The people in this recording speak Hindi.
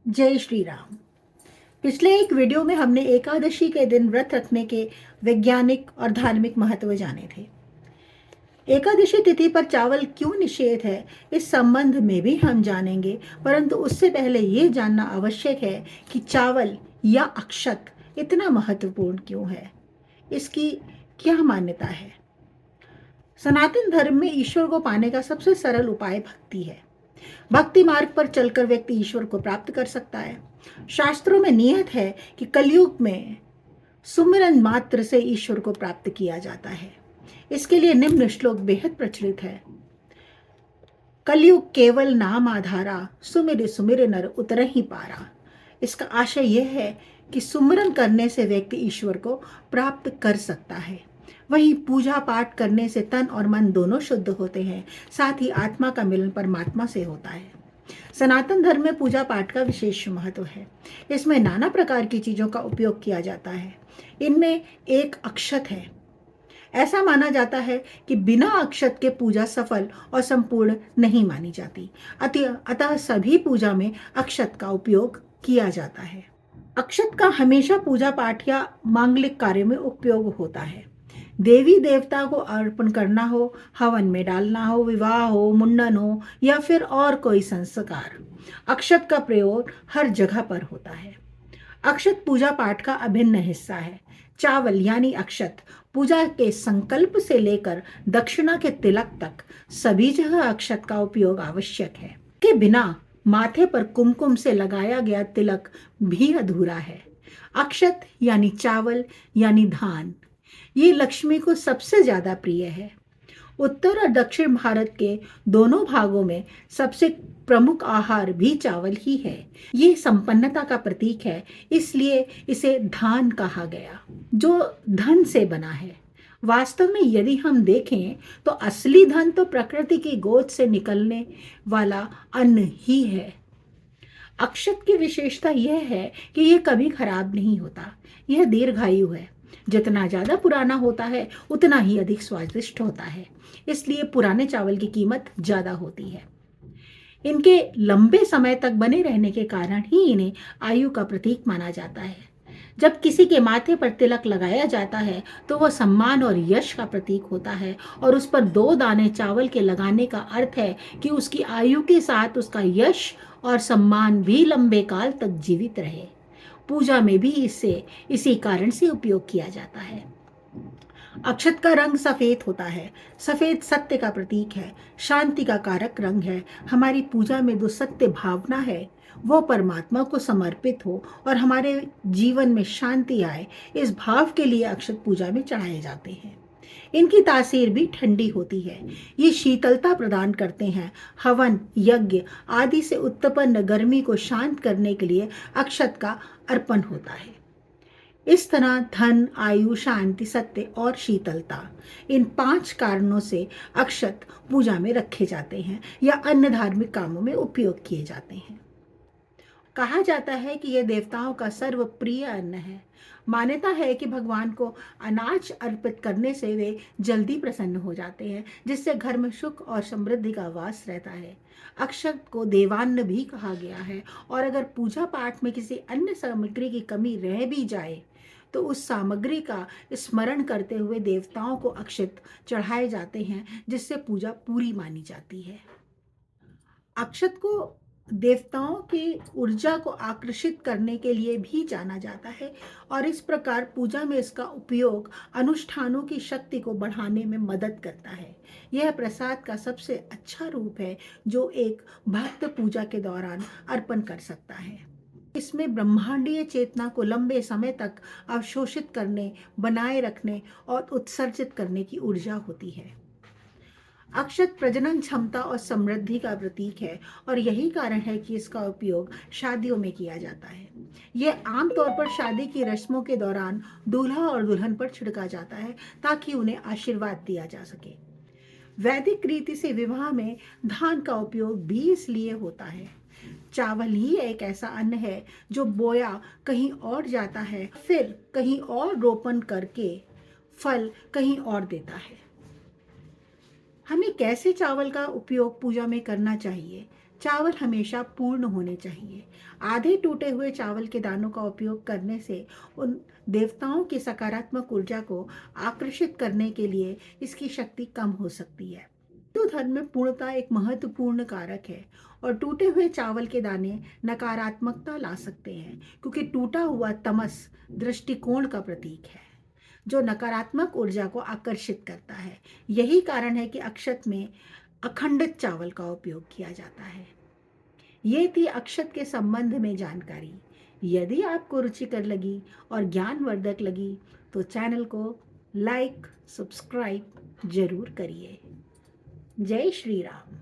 जय श्री राम। पिछले एक वीडियो में हमने एकादशी के दिन व्रत रखने के वैज्ञानिक और धार्मिक महत्व जाने थे। एकादशी तिथि पर चावल क्यों निषेध है, इस संबंध में भी हम जानेंगे, परंतु उससे पहले ये जानना आवश्यक है कि चावल या अक्षत इतना महत्वपूर्ण क्यों है, इसकी क्या मान्यता है। सनातन धर्म में ईश्वर को पाने का सबसे सरल उपाय भक्ति है। भक्ति मार्ग पर चलकर व्यक्ति ईश्वर को प्राप्त कर सकता है। शास्त्रों में नियत है कि कलयुग में सुमिरन मात्र से ईश्वर को प्राप्त किया जाता है। इसके लिए निम्न श्लोक बेहद प्रचलित है। कलयुग केवल नाम आधारा, सुमिर सुमिर नर उतरहि पारा। इसका आशय यह है कि सुमिरन करने से व्यक्ति ईश्वर को प्राप्त कर सकता है। वहीं पूजा पाठ करने से तन और मन दोनों शुद्ध होते हैं, साथ ही आत्मा का मिलन परमात्मा से होता है। सनातन धर्म में पूजा पाठ का विशेष महत्व है। इसमें नाना प्रकार की चीजों का उपयोग किया जाता है। इनमें एक अक्षत है। ऐसा माना जाता है कि बिना अक्षत के पूजा सफल और संपूर्ण नहीं मानी जाती। अतः सभी पूजा में अक्षत का उपयोग किया जाता है। अक्षत का हमेशा पूजा पाठ या मांगलिक कार्य में उपयोग होता है। देवी देवता को अर्पण करना हो, हवन में डालना हो, विवाह हो, मुंडन हो या फिर और कोई संस्कार, अक्षत का प्रयोग हर जगह पर होता है। अक्षत पूजा पाठ का अभिन्न हिस्सा है। चावल यानी अक्षत पूजा के संकल्प से लेकर दक्षिणा के तिलक तक सभी जगह अक्षत का उपयोग आवश्यक है। के बिना माथे पर कुमकुम से लगाया गया तिलक भी अधूरा है। अक्षत यानी चावल यानी धान, ये लक्ष्मी को सबसे ज्यादा प्रिय है। उत्तर और दक्षिण भारत के दोनों भागों में सबसे प्रमुख आहार भी चावल ही है। ये संपन्नता का प्रतीक है, इसलिए इसे धान कहा गया, जो धन से बना है। वास्तव में यदि हम देखें तो असली धन तो प्रकृति की गोद से निकलने वाला अन्न ही है। अक्षत की विशेषता यह है कि यह कभी खराब नहीं होता। यह दीर्घायु है। जितना ज्यादा पुराना होता है उतना ही अधिक स्वादिष्ट होता है, इसलिए पुराने चावल की कीमत ज्यादा होती है। इनके लंबे समय तक बने रहने के कारण ही इन्हें आयु का प्रतीक माना जाता है। जब किसी के माथे पर तिलक लगाया जाता है तो वह सम्मान और यश का प्रतीक होता है, और उस पर 2 दाने चावल के लगाने का अर्थ है कि उसकी आयु के साथ उसका यश और सम्मान भी लंबे काल तक जीवित रहे। पूजा में भी इसी कारण से उपयोग किया जाता है। अक्षत का रंग सफेद होता है। सफेद सत्य का प्रतीक है, शांति का कारक रंग है। हमारी पूजा में जो सत्य भावना है वो परमात्मा को समर्पित हो और हमारे जीवन में शांति आए, इस भाव के लिए अक्षत पूजा में चढ़ाए जाते हैं। इनकी तासीर भी ठंडी होती है। ये शीतलता प्रदान करते हैं। हवन, यज्ञ आदि से उत्पन्न गर्मी को शांत करने के लिए अक्षत का अर्पण होता है। इस तरह धन, आयु, शांति, सत्य और शीतलता, इन 5 कारणों से अक्षत पूजा में रखे जाते हैं या अन्य धार्मिक कामों में उपयोग किए जाते हैं। कहा जाता है कि यह देवताओं का सर्वप्रिय अन्न है। मान्यता है कि भगवान को अनाज अर्पित करने से वे जल्दी प्रसन्न हो जाते हैं, जिससे घर में सुख और समृद्धि का वास रहता है। अक्षत को देवान्न भी कहा गया है, और अगर पूजा पाठ में किसी अन्य सामग्री की कमी रह भी जाए तो उस सामग्री का स्मरण करते हुए देवताओं को अक्षत चढ़ाए जाते हैं, जिससे पूजा पूरी मानी जाती है। अक्षत को देवताओं की ऊर्जा को आकर्षित करने के लिए भी जाना जाता है, और इस प्रकार पूजा में इसका उपयोग अनुष्ठानों की शक्ति को बढ़ाने में मदद करता है। यह प्रसाद का सबसे अच्छा रूप है जो एक भक्त पूजा के दौरान अर्पण कर सकता है। इसमें ब्रह्मांडीय चेतना को लंबे समय तक अवशोषित करने, बनाए रखने और उत्सर्जित करने की ऊर्जा होती है। अक्षत प्रजनन क्षमता और समृद्धि का प्रतीक है, और यही कारण है कि इसका उपयोग शादियों में किया जाता है। यह आमतौर पर शादी की रस्मों के दौरान दूल्हा और दुल्हन पर छिड़का जाता है, ताकि उन्हें आशीर्वाद दिया जा सके। वैदिक रीति से विवाह में धान का उपयोग भी इसलिए होता है। चावल ही एक ऐसा अन्न है जो बोया कहीं और जाता है, फिर कहीं और रोपण करके फल कहीं और देता है। हमें कैसे चावल का उपयोग पूजा में करना चाहिए? चावल हमेशा पूर्ण होने चाहिए। आधे टूटे हुए चावल के दानों का उपयोग करने से उन देवताओं की सकारात्मक ऊर्जा को आकर्षित करने के लिए इसकी शक्ति कम हो सकती है। हिंदू धर्म में पूर्णता एक महत्वपूर्ण कारक है और टूटे हुए चावल के दाने नकारात्मकता ला सकते हैं, क्योंकि टूटा हुआ तमस दृष्टिकोण का प्रतीक है जो नकारात्मक ऊर्जा को आकर्षित करता है। यही कारण है कि अक्षत में अखंडित चावल का उपयोग किया जाता है। ये थी अक्षत के संबंध में जानकारी। यदि आपको रुचिकर लगी और ज्ञानवर्धक लगी तो चैनल को लाइक सब्सक्राइब जरूर करिए। जय श्री राम।